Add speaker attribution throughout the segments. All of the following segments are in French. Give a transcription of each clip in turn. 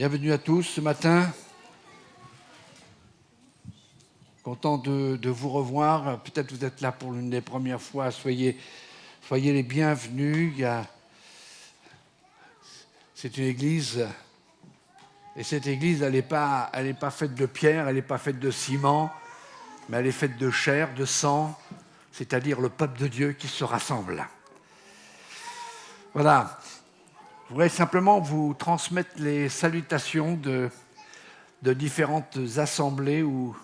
Speaker 1: Bienvenue à tous ce matin. Content de vous revoir. Peut-être vous êtes là pour l'une des premières fois. Soyez les bienvenus. C'est une église. Et cette église, elle n'est pas faite de pierre, elle n'est pas faite de ciment, mais elle est faite de chair, de sang, c'est-à-dire le peuple de Dieu qui se rassemble. Voilà. Je voudrais simplement vous transmettre les salutations de différentes assemblées où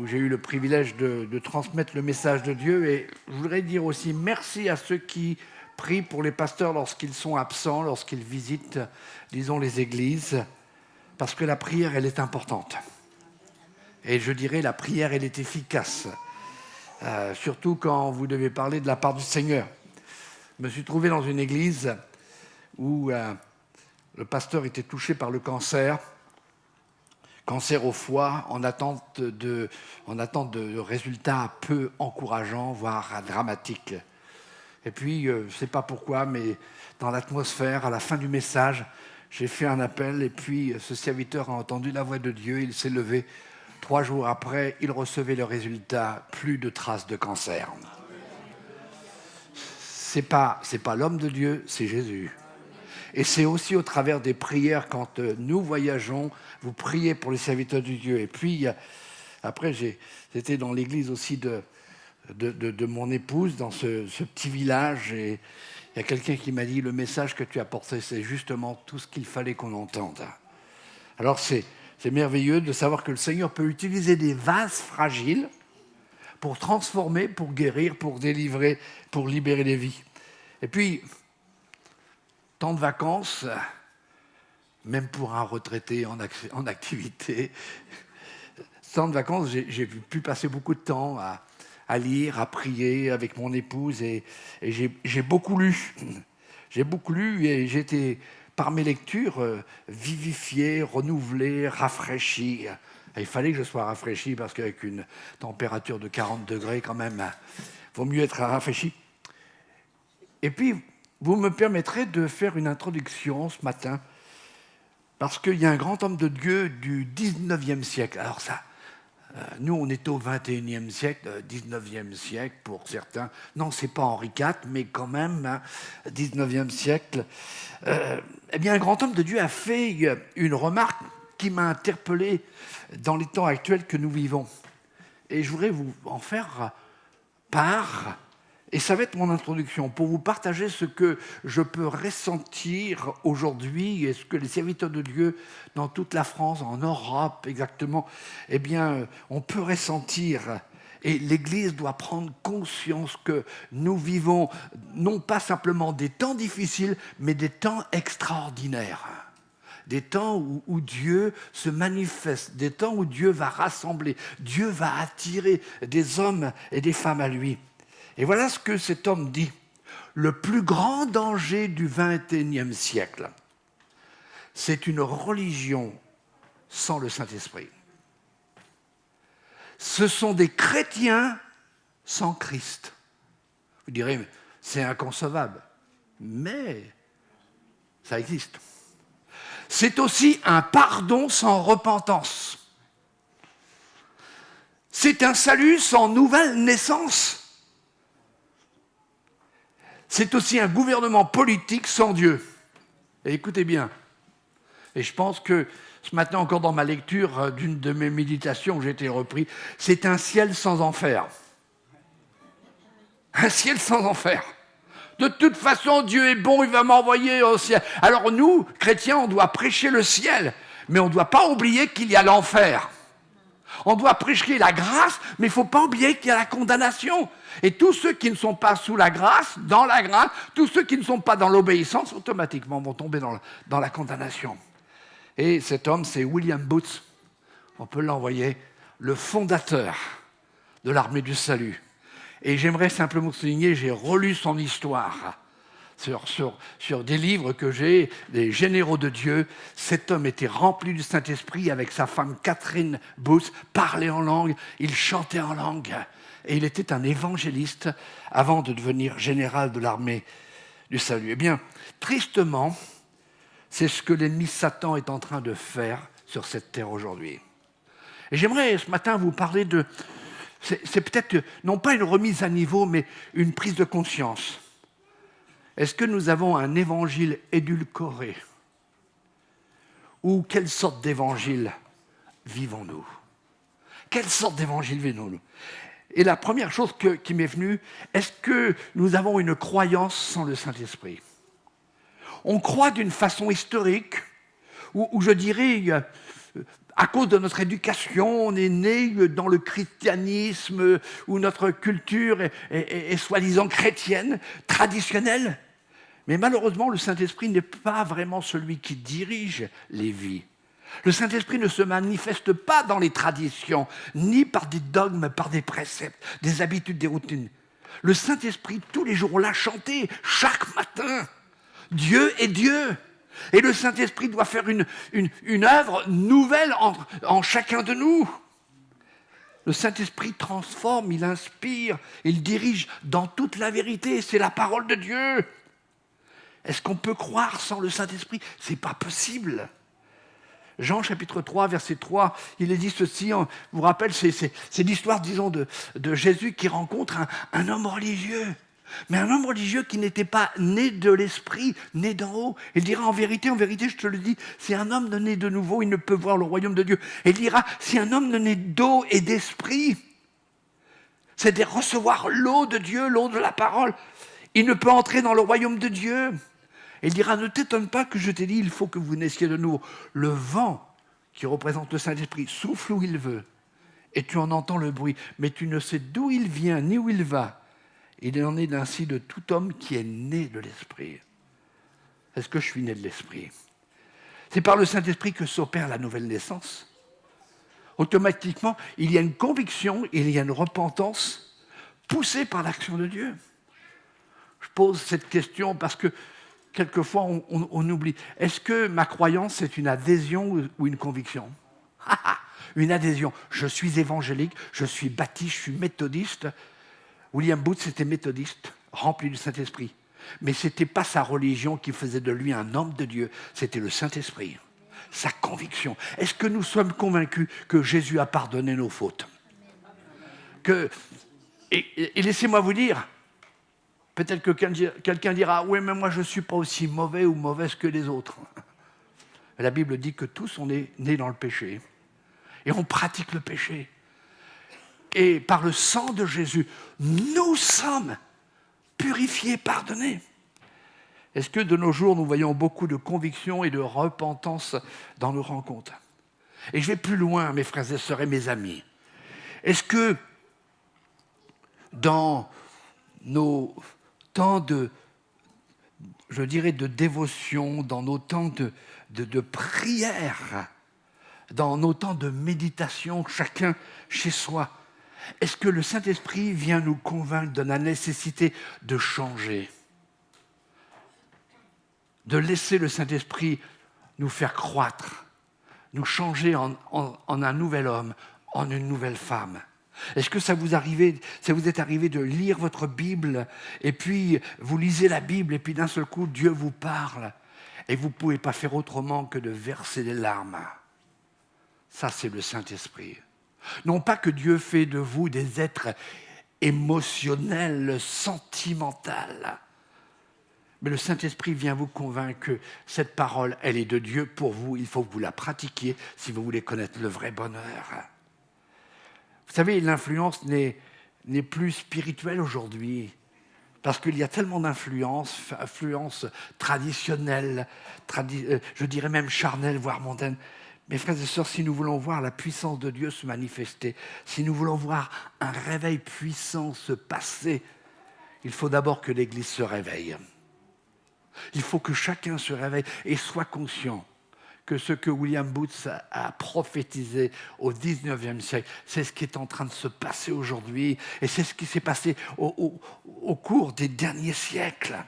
Speaker 1: j'ai eu le privilège de transmettre le message de Dieu. Et je voudrais dire aussi merci à ceux qui prient pour les pasteurs lorsqu'ils sont absents, lorsqu'ils visitent, disons, les églises, parce que la prière, elle est importante. Et je dirais, la prière, elle est efficace, surtout quand vous devez parler de la part du Seigneur. Je me suis trouvé dans une église où le pasteur était touché par le cancer au foie, en attente de résultats peu encourageants, voire dramatiques. Et puis, je ne sais pas pourquoi, mais dans l'atmosphère, à la fin du message, j'ai fait un appel, et puis ce serviteur a entendu la voix de Dieu, il s'est levé. 3 jours après, il recevait le résultat, plus de traces de cancer. C'est pas l'homme de Dieu, c'est Jésus. Et c'est aussi au travers des prières, quand nous voyageons, vous priez pour les serviteurs de Dieu. Et puis, après, j'étais dans l'église aussi de mon épouse, dans ce petit village, et il y a quelqu'un qui m'a dit, le message que tu as porté, c'est justement tout ce qu'il fallait qu'on entende. Alors, c'est merveilleux de savoir que le Seigneur peut utiliser des vases fragiles pour transformer, pour guérir, pour délivrer, pour libérer les vies. Et puis, temps de vacances, même pour un retraité en activité, temps de vacances, j'ai pu passer beaucoup de temps à lire, à prier avec mon épouse, et j'ai beaucoup lu. J'ai beaucoup lu et j'ai été, par mes lectures, vivifié, renouvelé, rafraîchi. Et il fallait que je sois rafraîchi parce qu'avec une température de 40 degrés, quand même, il vaut mieux être rafraîchi. Et puis, vous me permettrez de faire une introduction ce matin, parce qu'il y a un grand homme de Dieu du 19e siècle. Alors ça, nous on est au 21e siècle, 19e siècle pour certains. Non, c'est pas Henri IV, mais quand même, 19e siècle. Eh bien, un grand homme de Dieu a fait une remarque qui m'a interpellé dans les temps actuels que nous vivons. Et je voudrais vous en faire part. Et ça va être mon introduction pour vous partager ce que je peux ressentir aujourd'hui et ce que les serviteurs de Dieu dans toute la France, en Europe exactement, eh bien, on peut ressentir. Et l'Église doit prendre conscience que nous vivons non pas simplement des temps difficiles, mais des temps extraordinaires. Des temps où Dieu se manifeste, des temps où Dieu va rassembler, Dieu va attirer des hommes et des femmes à lui. Et voilà ce que cet homme dit. Le plus grand danger du XXIe siècle, c'est une religion sans le Saint-Esprit. Ce sont des chrétiens sans Christ. Vous direz, c'est inconcevable. Mais ça existe. C'est aussi un pardon sans repentance. C'est un salut sans nouvelle naissance. C'est aussi un gouvernement politique sans Dieu. Et écoutez bien, et je pense que ce matin encore dans ma lecture d'une de mes méditations, j'ai été repris, c'est un ciel sans enfer. Un ciel sans enfer. De toute façon, Dieu est bon, il va m'envoyer au ciel. Alors nous, chrétiens, on doit prêcher le ciel, mais on ne doit pas oublier qu'il y a l'enfer. On doit prêcher la grâce, mais il ne faut pas oublier qu'il y a la condamnation. Et tous ceux qui ne sont pas sous la grâce, dans la grâce, tous ceux qui ne sont pas dans l'obéissance, automatiquement vont tomber dans la condamnation. Et cet homme, c'est William Booth, on peut l'envoyer, le fondateur de l'armée du salut. Et j'aimerais simplement souligner, j'ai relu son histoire sur des livres que j'ai, des généraux de Dieu. Cet homme était rempli du Saint-Esprit avec sa femme Catherine Booth, parlait en langue, il chantait en langue. Et il était un évangéliste avant de devenir général de l'armée du salut. Eh bien, tristement, C'est ce que l'ennemi Satan est en train de faire sur cette terre aujourd'hui. Et j'aimerais ce matin vous parler de... C'est peut-être non pas une remise à niveau, mais une prise de conscience. Est-ce que nous avons un évangile édulcoré? Ou quelle sorte d'évangile vivons-nous? Quelle sorte d'évangile vivons-nous? Et la première chose qui m'est venue, est-ce que nous avons une croyance sans le Saint-Esprit? On croit d'une façon historique, ou je dirais, à cause de notre éducation, on est né dans le christianisme, où notre culture est soi-disant chrétienne, traditionnelle. Mais malheureusement, le Saint-Esprit n'est pas vraiment celui qui dirige les vies. Le Saint-Esprit ne se manifeste pas dans les traditions, ni par des dogmes, par des préceptes, des habitudes, des routines. Le Saint-Esprit, tous les jours, on l'a chanté, chaque matin. Dieu est Dieu. Et le Saint-Esprit doit faire une œuvre nouvelle en chacun de nous. Le Saint-Esprit transforme, il inspire, il dirige dans toute la vérité. C'est la parole de Dieu. Est-ce qu'on peut croire sans le Saint-Esprit? Ce n'est pas possible. Jean chapitre 3, verset 3, il est dit ceci, vous vous rappelez, c'est l'histoire, disons, de Jésus qui rencontre un homme religieux. Mais un homme religieux qui n'était pas né de l'esprit, né d'en haut. Il dira en vérité, je te le dis, si un homme ne naît de nouveau, il ne peut voir le royaume de Dieu. Et il dira, si un homme ne naît d'eau et d'esprit, c'est de recevoir l'eau de Dieu, l'eau de la parole, il ne peut entrer dans le royaume de Dieu. Et il dira, ne t'étonne pas que je t'ai dit, il faut que vous naissiez de nouveau. Le vent, qui représente le Saint-Esprit, souffle où il veut, et tu en entends le bruit, mais tu ne sais d'où il vient, ni où il va. Il en est ainsi de tout homme qui est né de l'Esprit. Est-ce que je suis né de l'Esprit? C'est par le Saint-Esprit que s'opère la nouvelle naissance. Automatiquement, il y a une conviction, il y a une repentance poussée par l'action de Dieu. Je pose cette question parce que quelquefois on oublie. Est-ce que ma croyance est une adhésion ou une conviction? Une adhésion. Je suis évangélique, je suis baptiste, je suis méthodiste. William Booth était méthodiste, rempli du Saint-Esprit. Mais ce n'était pas sa religion qui faisait de lui un homme de Dieu, c'était le Saint-Esprit, sa conviction. Est-ce que nous sommes convaincus que Jésus a pardonné nos fautes? Et laissez-moi vous dire, peut-être que quelqu'un dira « Oui, mais moi je ne suis pas aussi mauvais ou mauvaise que les autres. » La Bible dit que tous on est nés dans le péché. Et on pratique le péché. Et par le sang de Jésus, nous sommes purifiés, pardonnés. Est-ce que de nos jours, nous voyons beaucoup de conviction et de repentance dans nos rencontres? Et je vais plus loin, mes frères et sœurs et mes amis. Est-ce que dans nos temps de dévotion, dans nos temps de prière, dans nos temps de méditation, chacun chez soi, est-ce que le Saint-Esprit vient nous convaincre de la nécessité de changer? De laisser le Saint-Esprit nous faire croître, nous changer en un nouvel homme, en une nouvelle femme? Est-ce que ça vous est arrivé de lire votre Bible et puis vous lisez la Bible et puis d'un seul coup Dieu vous parle et vous ne pouvez pas faire autrement que de verser des larmes? Ça, c'est le Saint-Esprit. Non pas que Dieu fait de vous des êtres émotionnels, sentimentaux, mais le Saint-Esprit vient vous convaincre que cette parole, elle est de Dieu pour vous. Il faut que vous la pratiquiez si vous voulez connaître le vrai bonheur. Vous savez, l'influence n'est plus spirituelle aujourd'hui, parce qu'il y a tellement d'influences traditionnelles, je dirais même charnelles, voire mondaines. Mes frères et sœurs, si nous voulons voir la puissance de Dieu se manifester, si nous voulons voir un réveil puissant se passer, il faut d'abord que l'Église se réveille. Il faut que chacun se réveille et soit conscient que ce que William Booth a prophétisé au XIXe siècle, c'est ce qui est en train de se passer aujourd'hui et c'est ce qui s'est passé au cours des derniers siècles.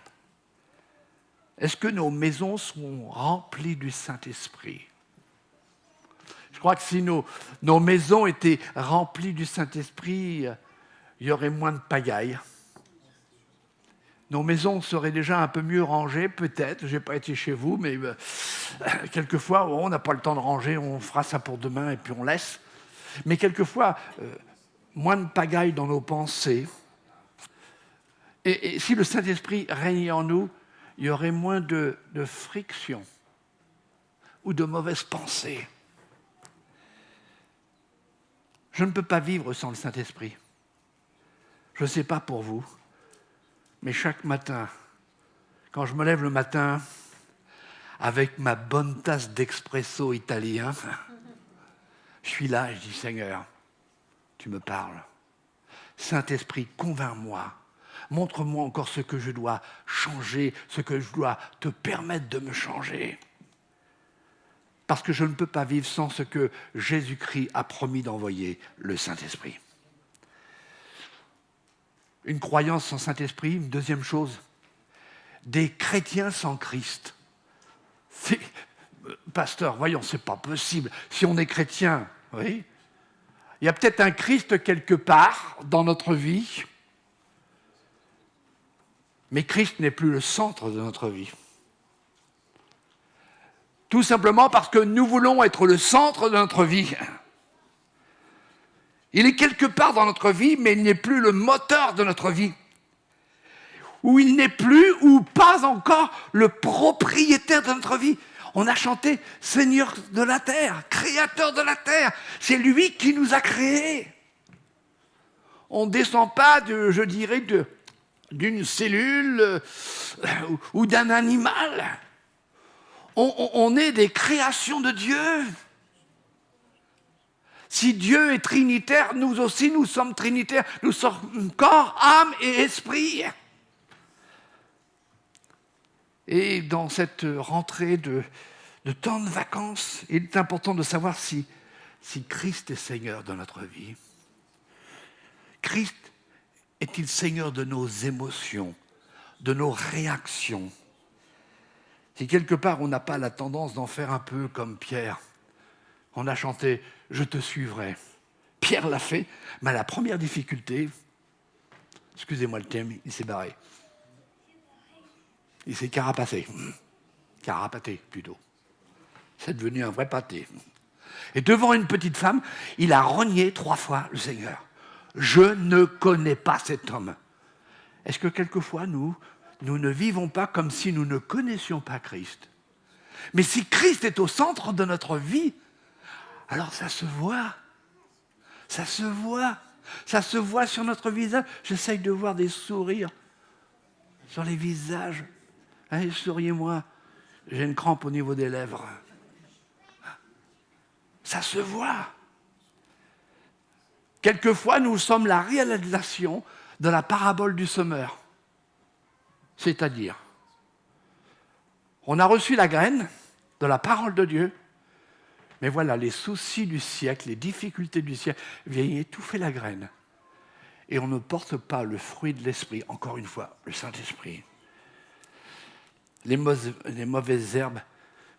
Speaker 1: Est-ce que nos maisons sont remplies du Saint-Esprit? Je crois que si nos maisons étaient remplies du Saint-Esprit, il y aurait moins de pagaille. Nos maisons seraient déjà un peu mieux rangées, peut-être. Je n'ai pas été chez vous, mais quelquefois, on n'a pas le temps de ranger, on fera ça pour demain et puis on laisse. Mais quelquefois, moins de pagaille dans nos pensées. Et si le Saint-Esprit régnait en nous, il y aurait moins de friction ou de mauvaises pensées. Je ne peux pas vivre sans le Saint-Esprit. Je ne sais pas pour vous, mais chaque matin, quand je me lève le matin avec ma bonne tasse d'expresso italien, je suis là et je dis, Seigneur, tu me parles. Saint-Esprit, convainc-moi. Montre-moi encore ce que je dois changer, ce que je dois te permettre de me changer. Parce que je ne peux pas vivre sans ce que Jésus-Christ a promis d'envoyer, le Saint-Esprit. Une croyance sans Saint-Esprit, une deuxième chose, des chrétiens sans Christ. Pasteur, voyons, c'est pas possible. Si on est chrétien, oui, il y a peut-être un Christ quelque part dans notre vie, mais Christ n'est plus le centre de notre vie. Tout simplement parce que nous voulons être le centre de notre vie. Il est quelque part dans notre vie, mais il n'est plus le moteur de notre vie. Ou il n'est plus, ou pas encore, le propriétaire de notre vie. On a chanté « Seigneur de la terre, créateur de la terre ». C'est lui qui nous a créés. On ne descend pas, je dirais, d'une cellule ou d'un animal. On est des créations de Dieu. Si Dieu est trinitaire, nous aussi, nous sommes trinitaires. Nous sommes corps, âme et esprit. Et dans cette rentrée de temps de vacances, il est important de savoir si Christ est Seigneur de notre vie. Christ est-il Seigneur de nos émotions, de nos réactions? Si quelque part on n'a pas la tendance d'en faire un peu comme Pierre, on a chanté « Je te suivrai ». Pierre l'a fait, mais la première difficulté, excusez-moi le thème, il s'est barré. Il s'est carapaté. Carapaté, plutôt. C'est devenu un vrai pâté. Et devant une petite femme, il a renié 3 fois le Seigneur. Je ne connais pas cet homme. Est-ce que quelquefois, nous ne vivons pas comme si nous ne connaissions pas Christ? Mais si Christ est au centre de notre vie, alors ça se voit. Ça se voit. Ça se voit sur notre visage. J'essaye de voir des sourires sur les visages. Allez, souriez-moi. J'ai une crampe au niveau des lèvres. Ça se voit. Quelquefois, nous sommes la réalisation de la parabole du semeur. C'est-à-dire, on a reçu la graine de la parole de Dieu, mais voilà, les soucis du siècle, les difficultés du siècle viennent étouffer la graine. Et on ne porte pas le fruit de l'esprit, encore une fois, le Saint-Esprit. Les mauvaises herbes.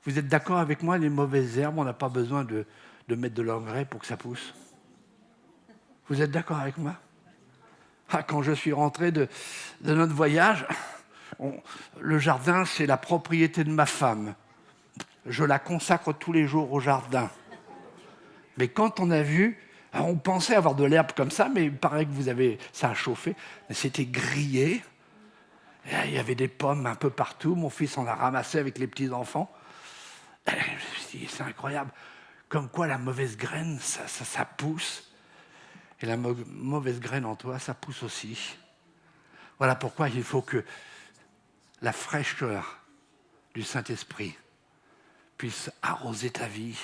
Speaker 1: Vous êtes d'accord avec moi, les mauvaises herbes, on n'a pas besoin de mettre de l'engrais pour que ça pousse. Vous êtes d'accord avec moi? Quand je suis rentré de notre voyage, le jardin, c'est la propriété de ma femme. Je la consacre tous les jours au jardin. Mais quand on a vu, on pensait avoir de l'herbe comme ça, mais il paraît que ça a chauffé, mais c'était grillé. Il y avait des pommes un peu partout. Mon fils en a ramassé avec les petits-enfants. Je me suis dit, c'est incroyable. Comme quoi la mauvaise graine, ça pousse. Et la mauvaise graine en toi, ça pousse aussi. Voilà pourquoi il faut que la fraîcheur du Saint-Esprit puisse arroser ta vie.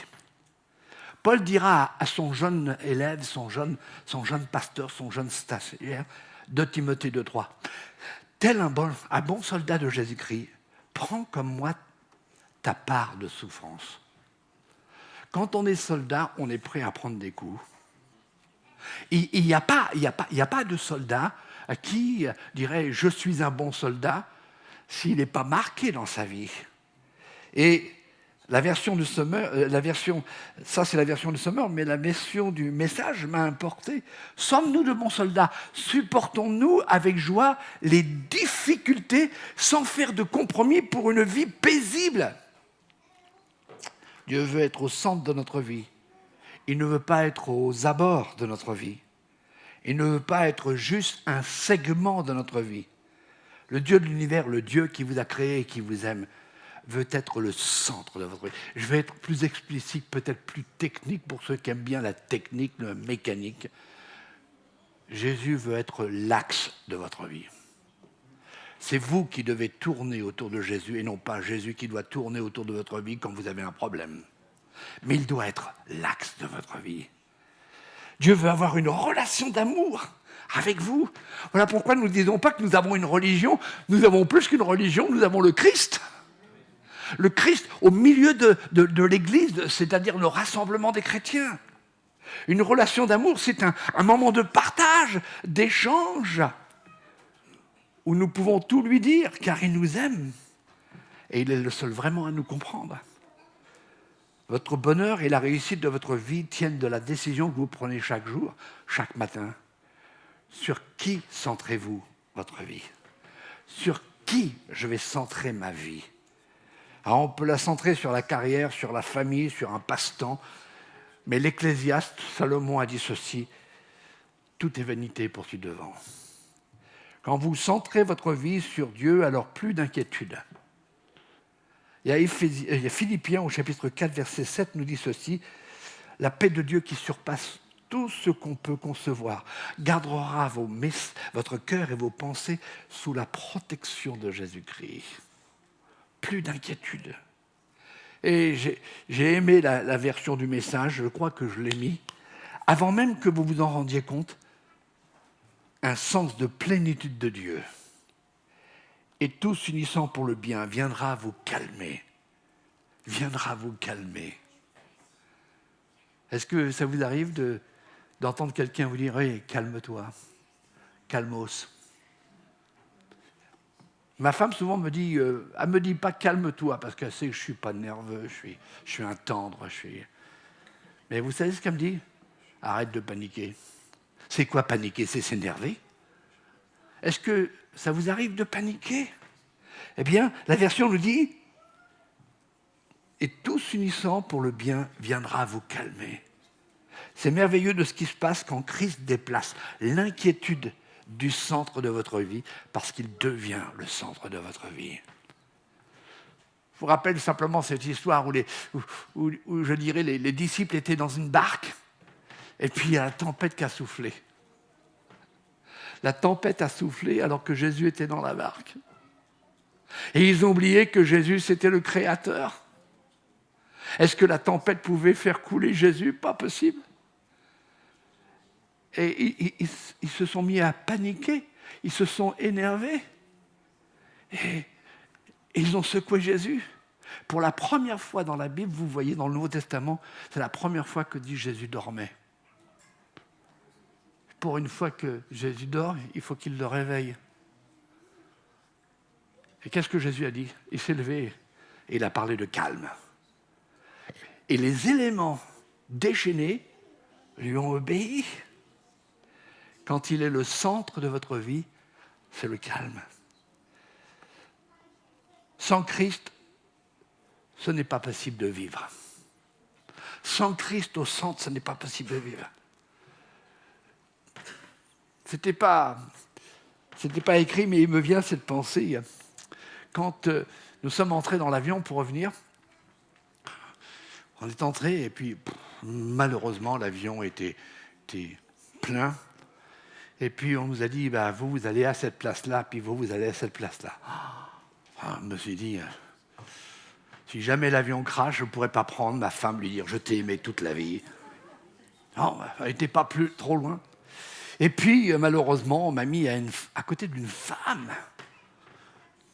Speaker 1: Paul dira à son jeune élève, son jeune pasteur, son jeune stagiaire, de Timothée 2,3, tel un bon soldat de Jésus-Christ, prends comme moi ta part de souffrance. Quand on est soldat, on est prêt à prendre des coups. Il n'y a pas de soldat qui dirait « je suis un bon soldat » s'il n'est pas marqué dans sa vie. Et la version du Semeur, ça c'est la version du Semeur, mais la version du message m'a importé. Sommes-nous de bons soldats? Supportons-nous avec joie les difficultés difficultés sans faire de compromis pour une vie paisible. Dieu veut être au centre de notre vie. Il ne veut pas être aux abords de notre vie. Il ne veut pas être juste un segment de notre vie. Le Dieu de l'univers, le Dieu qui vous a créé et qui vous aime, veut être le centre de votre vie. Je vais être plus explicite, peut-être plus technique pour ceux qui aiment bien la technique, la mécanique. Jésus veut être l'axe de votre vie. C'est vous qui devez tourner autour de Jésus et non pas Jésus qui doit tourner autour de votre vie quand vous avez un problème. Mais il doit être l'axe de votre vie. Dieu veut avoir une relation d'amour avec vous. Voilà pourquoi nous ne disons pas que nous avons une religion. Nous avons plus qu'une religion, nous avons le Christ. Le Christ au milieu de l'Église, c'est-à-dire le rassemblement des chrétiens. Une relation d'amour, c'est un moment de partage, d'échange, où nous pouvons tout lui dire, car il nous aime. Et il est le seul vraiment à nous comprendre. Votre bonheur et la réussite de votre vie tiennent de la décision que vous prenez chaque jour, chaque matin. Sur qui centrez-vous votre vie? Sur qui je vais centrer ma vie? Alors on peut la centrer sur la carrière, sur la famille, sur un passe-temps. Mais l'Ecclésiaste, Salomon a dit ceci, tout est vanité poursuit-devant. Quand vous centrez votre vie sur Dieu, alors plus d'inquiétude. Il y a Philippiens au chapitre 4, verset 7 nous dit ceci, la paix de Dieu qui surpasse tout ce qu'on peut concevoir gardera votre cœur et vos pensées sous la protection de Jésus-Christ. Plus d'inquiétude. Et j'ai aimé la version du message, je crois que je l'ai mis, avant même que vous vous en rendiez compte, un sens de plénitude de Dieu. Et tout s'unissant pour le bien viendra vous calmer. Viendra vous calmer. Est-ce que ça vous arrive d'entendre quelqu'un vous dire « Hey, calme-toi, calmos ». Ma femme souvent me dit, elle me dit pas calme-toi parce qu'elle sait que je suis pas nerveux, je suis un tendre, Mais vous savez ce qu'elle me dit? Arrête de paniquer. C'est quoi paniquer? C'est s'énerver. Est-ce que ça vous arrive de paniquer? Eh bien, la version nous dit et tout s'unissant pour le bien viendra vous calmer. C'est merveilleux de ce qui se passe quand Christ déplace l'inquiétude du centre de votre vie parce qu'il devient le centre de votre vie. Je vous rappelle simplement cette histoire où je dirais, les disciples étaient dans une barque et puis il y a la tempête qui a soufflé. La tempête a soufflé alors que Jésus était dans la barque. Et ils ont oublié que Jésus, c'était le Créateur. Est-ce que la tempête pouvait faire couler Jésus? Pas possible. Et ils se sont mis à paniquer, ils se sont énervés. Et ils ont secoué Jésus. Pour la première fois dans la Bible, vous voyez dans le Nouveau Testament, c'est la première fois que dit Jésus dormait. Pour une fois que Jésus dort, il faut qu'il le réveille. Et qu'est-ce que Jésus a dit? Il s'est levé et il a parlé de calme. Et les éléments déchaînés lui ont obéi. Quand il est le centre de votre vie, c'est le calme. Sans Christ, ce n'est pas possible de vivre. Sans Christ au centre, ce n'est pas possible de vivre. C'était pas écrit, mais il me vient cette pensée. Quand nous sommes entrés dans l'avion pour revenir, on est entrés et puis malheureusement l'avion était plein. Et puis on nous a dit, vous allez à cette place-là, puis vous allez à cette place-là. Je me suis dit, si jamais l'avion crache, je ne pourrais pas prendre ma femme, lui dire, je t'ai aimé toute la vie. Non, elle n'était pas plus trop loin. Et puis, malheureusement, on m'a mis à côté d'une femme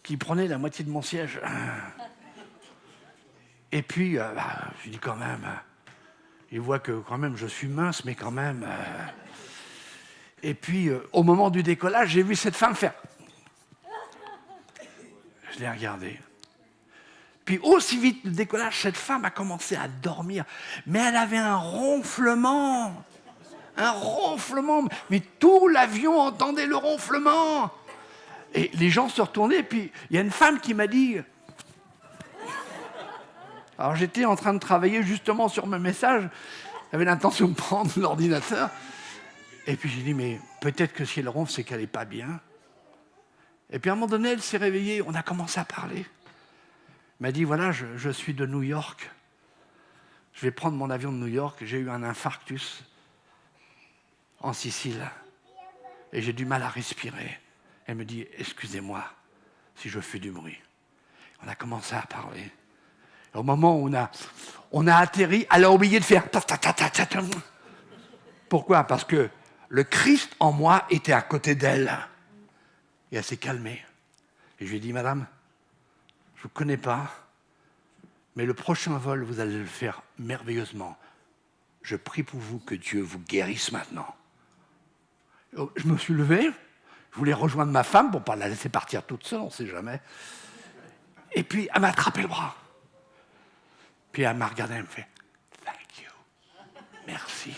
Speaker 1: qui prenait la moitié de mon siège. Et puis, je dis quand même, il voit que quand même je suis mince, mais quand même... Et puis, au moment du décollage, j'ai vu cette femme faire... Je l'ai regardée. Puis, aussi vite le décollage, cette femme a commencé à dormir. Mais elle avait un ronflement. Un ronflement. Mais tout l'avion entendait le ronflement. Et les gens se retournaient, et puis il y a une femme qui m'a dit... Alors j'étais en train de travailler justement sur mes messages, j'avais l'intention de prendre l'ordinateur, et puis j'ai dit, mais peut-être que si elle ronfle, c'est qu'elle n'est pas bien. Et puis à un moment donné, elle s'est réveillée, on a commencé à parler. Elle m'a dit, voilà, je suis de New York, je vais prendre mon avion de New York, j'ai eu un infarctus en Sicile, et j'ai du mal à respirer. Elle me dit, excusez-moi si je fais du bruit. On a commencé à parler. Au moment où on a atterri, elle a oublié de faire... Pourquoi? Parce que le Christ en moi était à côté d'elle. Et elle s'est calmée. Et je lui ai dit, madame, je ne vous connais pas, mais le prochain vol, vous allez le faire merveilleusement. Je prie pour vous que Dieu vous guérisse maintenant. Je me suis levé, je voulais rejoindre ma femme pour ne pas la laisser partir toute seule, on ne sait jamais. Et puis, elle m'a attrapé le bras. Puis elle m'a regardé, elle me fait « Thank you, merci ».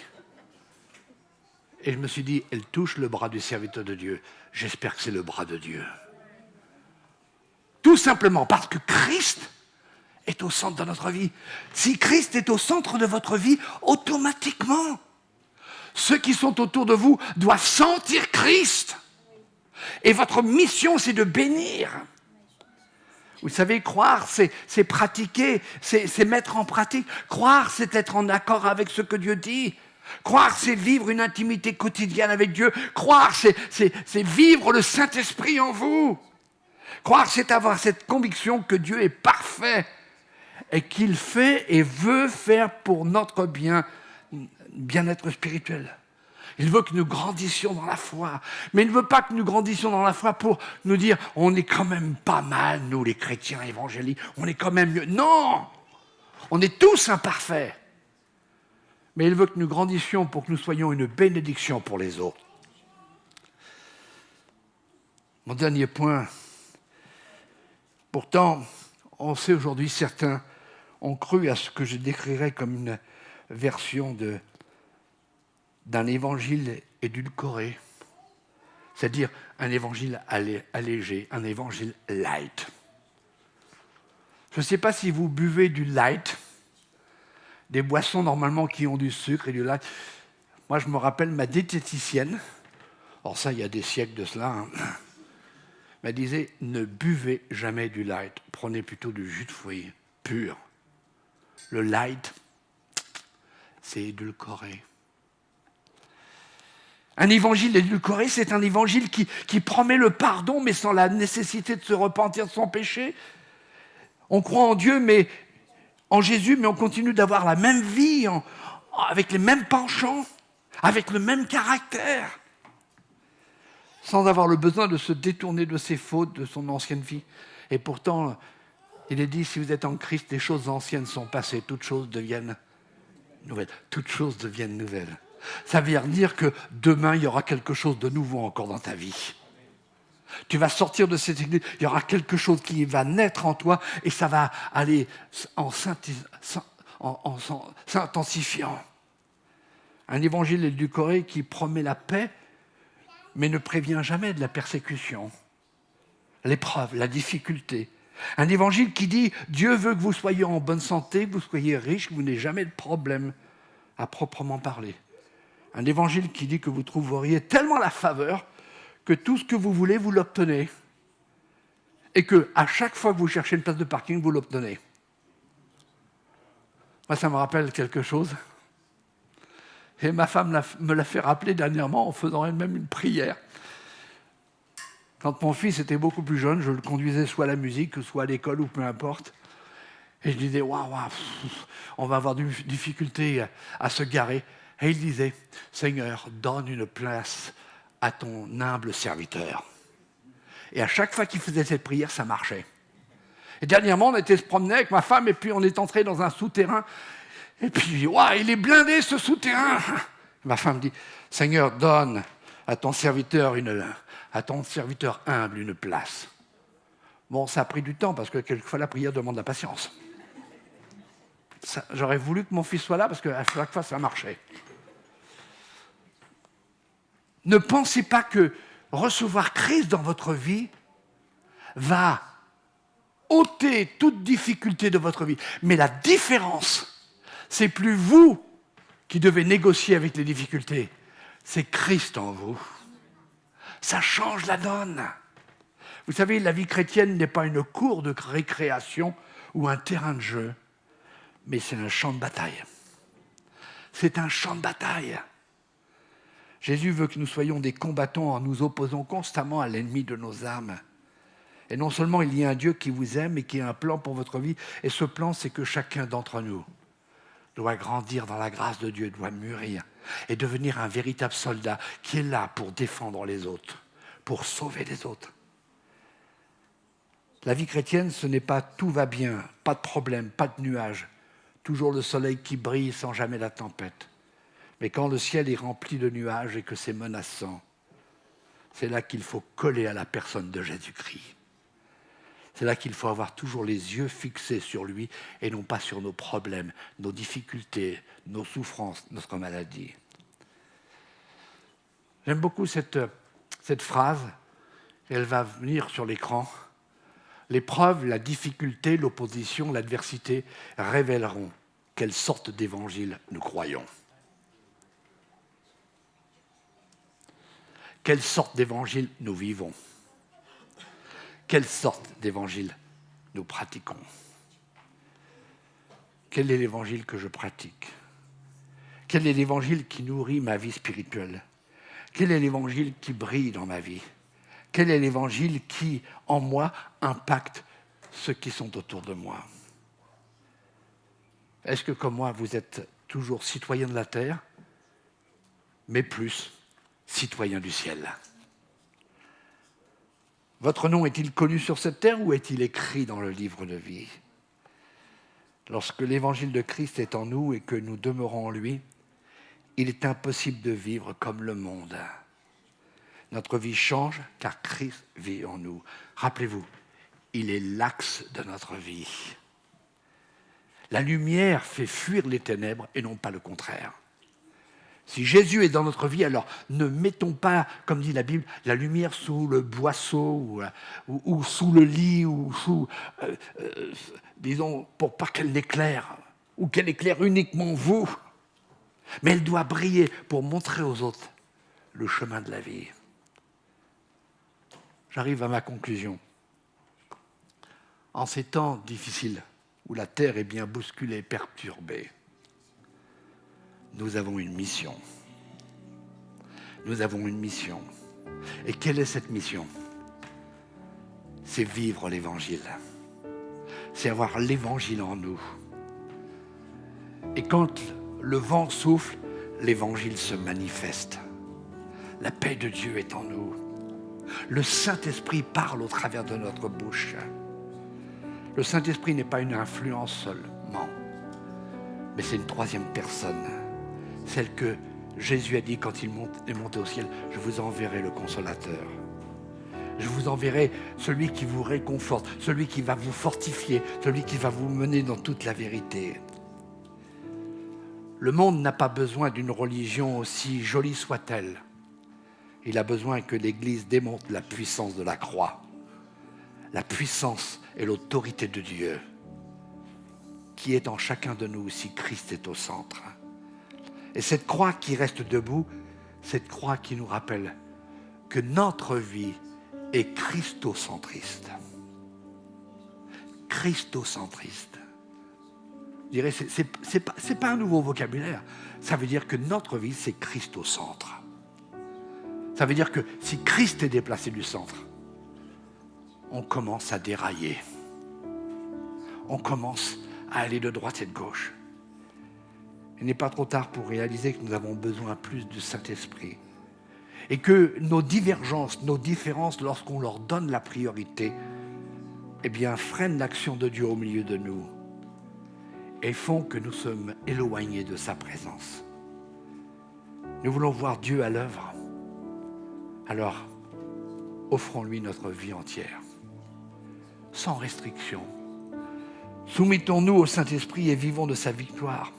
Speaker 1: Et je me suis dit, elle touche le bras du serviteur de Dieu. J'espère que c'est le bras de Dieu. Tout simplement parce que Christ est au centre de notre vie. Si Christ est au centre de votre vie, automatiquement, ceux qui sont autour de vous doivent sentir Christ. Et votre mission, c'est de bénir. Vous savez, croire, c'est pratiquer, c'est mettre en pratique. Croire, c'est être en accord avec ce que Dieu dit. Croire, c'est vivre une intimité quotidienne avec Dieu. Croire, c'est vivre le Saint-Esprit en vous. Croire, c'est avoir cette conviction que Dieu est parfait et qu'il fait et veut faire pour notre bien-être spirituel. Il veut que nous grandissions dans la foi. Mais il ne veut pas que nous grandissions dans la foi pour nous dire « on est quand même pas mal, nous les chrétiens évangéliques, on est quand même mieux ». Non! On est tous imparfaits. Mais il veut que nous grandissions pour que nous soyons une bénédiction pour les autres. Mon dernier point. Pourtant, on sait aujourd'hui, certains ont cru à ce que je décrirais comme une version d'un évangile édulcoré, c'est-à-dire un évangile allégé, un évangile light. Je ne sais pas si vous buvez du light, des boissons normalement qui ont du sucre et du light. Moi, je me rappelle ma diététicienne, alors ça, il y a des siècles de cela, m'a disait, ne buvez jamais du light, prenez plutôt du jus de fruits pur. Le light, c'est édulcoré. Un évangile édulcoré, c'est un évangile qui promet le pardon, mais sans la nécessité de se repentir de son péché. On croit en Dieu, en Jésus, mais on continue d'avoir la même vie, avec les mêmes penchants, avec le même caractère, sans avoir le besoin de se détourner de ses fautes, de son ancienne vie. Et pourtant, il est dit, si vous êtes en Christ, les choses anciennes sont passées, toutes choses deviennent nouvelles. Toutes choses deviennent nouvelles. Ça veut dire que demain, il y aura quelque chose de nouveau encore dans ta vie. Tu vas sortir de cette église, il y aura quelque chose qui va naître en toi et ça va aller en s'intensifiant. Un évangile édulcoré qui promet la paix, mais ne prévient jamais de la persécution, l'épreuve, la difficulté. Un évangile qui dit « Dieu veut que vous soyez en bonne santé, que vous soyez riche, que vous n'ayez jamais de problème à proprement parler. » Un évangile qui dit que vous trouveriez tellement la faveur que tout ce que vous voulez, vous l'obtenez. Et qu'à chaque fois que vous cherchez une place de parking, vous l'obtenez. Moi, ça me rappelle quelque chose. Et ma femme me l'a fait rappeler dernièrement en faisant elle-même une prière. Quand mon fils était beaucoup plus jeune, je le conduisais soit à la musique, soit à l'école, ou peu importe. Et je disais, waouh, on va avoir des difficultés à se garer. Et il disait, Seigneur, donne une place à ton humble serviteur. Et à chaque fois qu'il faisait cette prière, ça marchait. Et dernièrement, on était se promener avec ma femme, et puis on est entré dans un souterrain. Et puis je dis, waouh, il est blindé ce souterrain. Et ma femme dit, Seigneur, donne à ton serviteur humble une place. Bon, ça a pris du temps, parce que quelquefois la prière demande la patience. J'aurais voulu que mon fils soit là, parce qu'à chaque fois, ça marchait. Ne pensez pas que recevoir Christ dans votre vie va ôter toute difficulté de votre vie. Mais la différence, c'est plus vous qui devez négocier avec les difficultés, c'est Christ en vous. Ça change la donne. Vous savez, la vie chrétienne n'est pas une cour de récréation ou un terrain de jeu, mais c'est un champ de bataille. C'est un champ de bataille. Jésus veut que nous soyons des combattants en nous opposant constamment à l'ennemi de nos âmes. Et non seulement il y a un Dieu qui vous aime et qui a un plan pour votre vie, et ce plan, c'est que chacun d'entre nous doit grandir dans la grâce de Dieu, doit mûrir et devenir un véritable soldat qui est là pour défendre les autres, pour sauver les autres. La vie chrétienne, ce n'est pas tout va bien, pas de problème, pas de nuages, toujours le soleil qui brille sans jamais la tempête. Mais quand le ciel est rempli de nuages et que c'est menaçant, c'est là qu'il faut coller à la personne de Jésus-Christ. C'est là qu'il faut avoir toujours les yeux fixés sur lui et non pas sur nos problèmes, nos difficultés, nos souffrances, notre maladie. J'aime beaucoup cette phrase, elle va venir sur l'écran. L'épreuve, la difficulté, l'opposition, l'adversité révéleront quelle sorte d'évangile nous croyons. Quelle sorte d'évangile nous vivons. Quelle sorte d'évangile nous pratiquons. Quel est l'évangile que je pratique? Quel est l'évangile qui nourrit ma vie spirituelle? Quel est l'évangile qui brille dans ma vie? Quel est l'évangile qui, en moi, impacte ceux qui sont autour de moi? Est-ce que, comme moi, vous êtes toujours citoyen de la terre, mais plus citoyen du ciel? Votre nom est-il connu sur cette terre ou est-il écrit dans le livre de vie? Lorsque l'évangile de Christ est en nous et que nous demeurons en lui, il est impossible de vivre comme le monde. Notre vie change car Christ vit en nous. Rappelez-vous, il est l'axe de notre vie. La lumière fait fuir les ténèbres et non pas le contraire. Si Jésus est dans notre vie, alors ne mettons pas, comme dit la Bible, la lumière sous le boisseau ou sous le lit, ou sous, disons, pour pas qu'elle n'éclaire, ou qu'elle éclaire uniquement vous. Mais elle doit briller pour montrer aux autres le chemin de la vie. J'arrive à ma conclusion. En ces temps difficiles, où la terre est bien bousculée, perturbée, nous avons une mission. Nous avons une mission. Et quelle est cette mission? C'est vivre l'Évangile. C'est avoir l'Évangile en nous. Et quand le vent souffle, l'Évangile se manifeste. La paix de Dieu est en nous. Le Saint-Esprit parle au travers de notre bouche. Le Saint-Esprit n'est pas une influence seulement, mais c'est une troisième personne. Celle que Jésus a dit quand il est monté au ciel, je vous enverrai le Consolateur. Je vous enverrai celui qui vous réconforte, celui qui va vous fortifier, celui qui va vous mener dans toute la vérité. Le monde n'a pas besoin d'une religion aussi jolie soit-elle. Il a besoin que l'Église démontre la puissance de la croix, la puissance et l'autorité de Dieu, qui est en chacun de nous si Christ est au centre. Et cette croix qui reste debout, cette croix qui nous rappelle que notre vie est christocentriste. Christocentriste. Je dirais, c'est pas un nouveau vocabulaire. Ça veut dire que notre vie, c'est Christ au centre. Ça veut dire que si Christ est déplacé du centre, on commence à dérailler. On commence à aller de droite et de gauche. Il n'est pas trop tard pour réaliser que nous avons besoin plus du Saint-Esprit. Et que nos divergences, nos différences, lorsqu'on leur donne la priorité, eh bien, freinent l'action de Dieu au milieu de nous et font que nous sommes éloignés de sa présence. Nous voulons voir Dieu à l'œuvre. Alors, offrons-lui notre vie entière, sans restriction. Soumettons-nous au Saint-Esprit et vivons de sa victoire.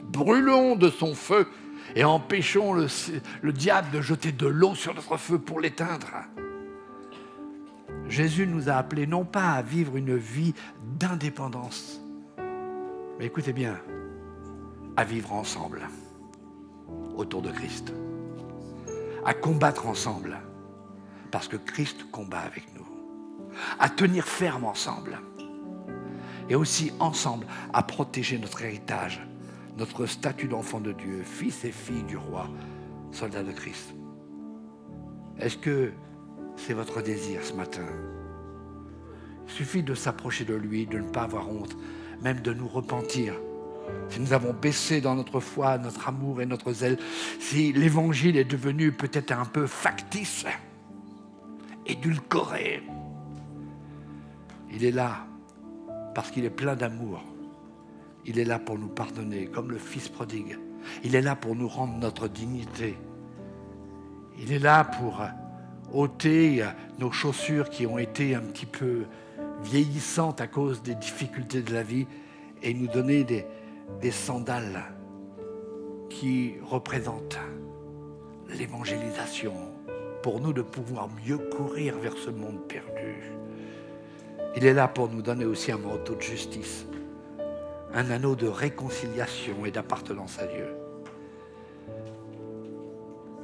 Speaker 1: Brûlons de son feu et empêchons le diable de jeter de l'eau sur notre feu pour l'éteindre. Jésus nous a appelés non pas à vivre une vie d'indépendance, mais écoutez bien, à vivre ensemble, autour de Christ, à combattre ensemble, parce que Christ combat avec nous, à tenir ferme ensemble, et aussi ensemble à protéger notre héritage, notre statut d'enfant de Dieu, fils et filles du roi, soldats de Christ. Est-ce que c'est votre désir ce matin? Il suffit de s'approcher de lui, de ne pas avoir honte, même de nous repentir. Si nous avons baissé dans notre foi, notre amour et notre zèle, si l'évangile est devenu peut-être un peu factice, édulcoré, il est là parce qu'il est plein d'amour. Il est là pour nous pardonner, comme le Fils prodigue. Il est là pour nous rendre notre dignité. Il est là pour ôter nos chaussures qui ont été un petit peu vieillissantes à cause des difficultés de la vie et nous donner des sandales qui représentent l'évangélisation pour nous de pouvoir mieux courir vers ce monde perdu. Il est là pour nous donner aussi un manteau de justice, un anneau de réconciliation et d'appartenance à Dieu.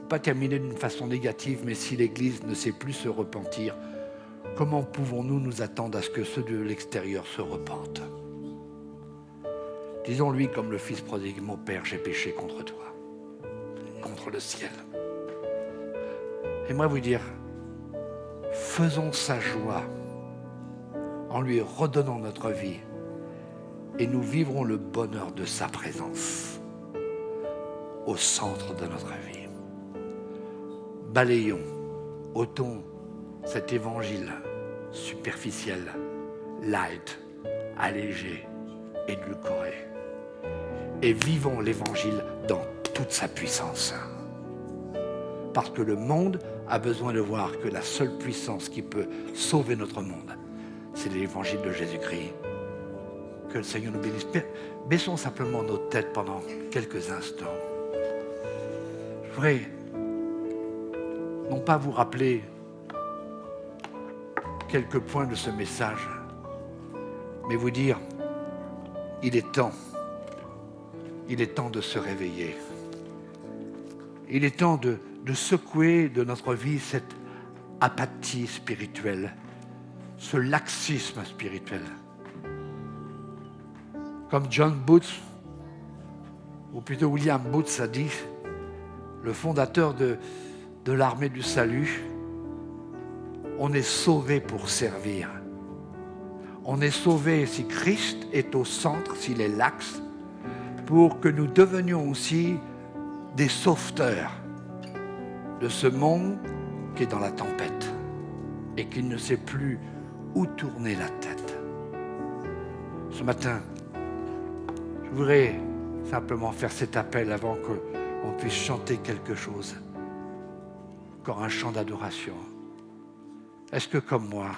Speaker 1: Pas terminer d'une façon négative, mais si l'Église ne sait plus se repentir, comment pouvons-nous nous attendre à ce que ceux de l'extérieur se repentent? Disons-lui comme le Fils prodigue, mon Père, j'ai péché contre toi, contre le ciel. J'aimerais vous dire, faisons sa joie en lui redonnant notre vie et nous vivrons le bonheur de sa présence au centre de notre vie. Balayons, ôtons cet évangile superficiel, light, allégé, édulcoré et vivons l'évangile dans toute sa puissance. Parce que le monde a besoin de voir que la seule puissance qui peut sauver notre monde, c'est l'évangile de Jésus-Christ. Que le Seigneur nous bénisse. Baissons simplement nos têtes pendant quelques instants. Je voudrais non pas vous rappeler quelques points de ce message, mais vous dire, il est temps de se réveiller. Il est temps de secouer de notre vie cette apathie spirituelle, ce laxisme spirituel. Comme John Booth, ou plutôt William Booth a dit, le fondateur de l'armée du salut, on est sauvé pour servir. On est sauvé si Christ est au centre, s'il est l'axe, pour que nous devenions aussi des sauveteurs de ce monde qui est dans la tempête et qui ne sait plus où tourner la tête. Ce matin, je voudrais simplement faire cet appel avant qu'on puisse chanter quelque chose. Encore un chant d'adoration. Est-ce que comme moi,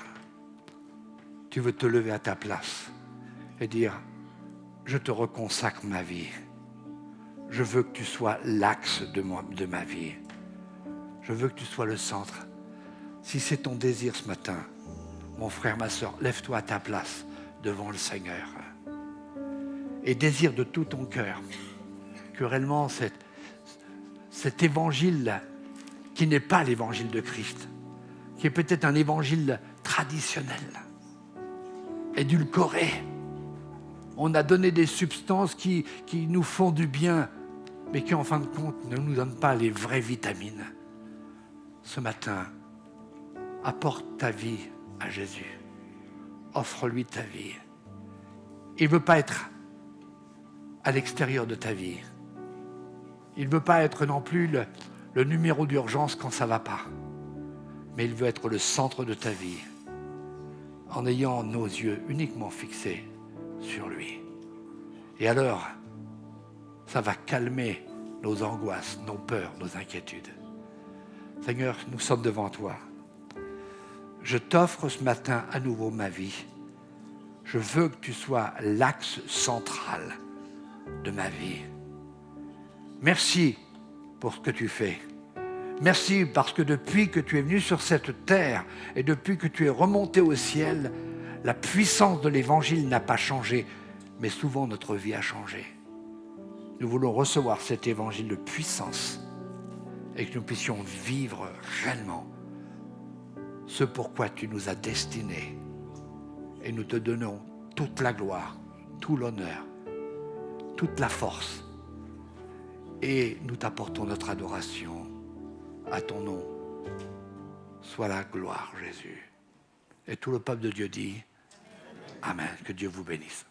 Speaker 1: tu veux te lever à ta place et dire, je te reconsacre ma vie. Je veux que tu sois l'axe de ma vie. Je veux que tu sois le centre. Si c'est ton désir ce matin, mon frère, ma soeur, lève-toi à ta place devant le Seigneur. Et désire de tout ton cœur que réellement cet évangile qui n'est pas l'évangile de Christ, qui est peut-être un évangile traditionnel, édulcoré. On a donné des substances qui nous font du bien, mais qui en fin de compte ne nous donnent pas les vraies vitamines. Ce matin, apporte ta vie à Jésus. Offre-lui ta vie. Il ne veut pas être à l'extérieur de ta vie. Il ne veut pas être non plus le numéro d'urgence quand ça ne va pas. Mais il veut être le centre de ta vie, en ayant nos yeux uniquement fixés sur lui. Et alors, ça va calmer nos angoisses, nos peurs, nos inquiétudes. Seigneur, nous sommes devant toi. Je t'offre ce matin à nouveau ma vie. Je veux que tu sois l'axe central de ma vie. Merci pour ce que tu fais. Merci parce que depuis que tu es venu sur cette terre et depuis que tu es remonté au ciel, la puissance de l'Évangile n'a pas changé, mais souvent notre vie a changé. Nous voulons recevoir cet Évangile de puissance et que nous puissions vivre réellement ce pourquoi tu nous as destinés. Et nous te donnons toute la gloire, tout l'honneur, toute la force. Et nous t'apportons notre adoration à ton nom. Sois la gloire, Jésus. Et tout le peuple de Dieu dit Amen. Que Dieu vous bénisse.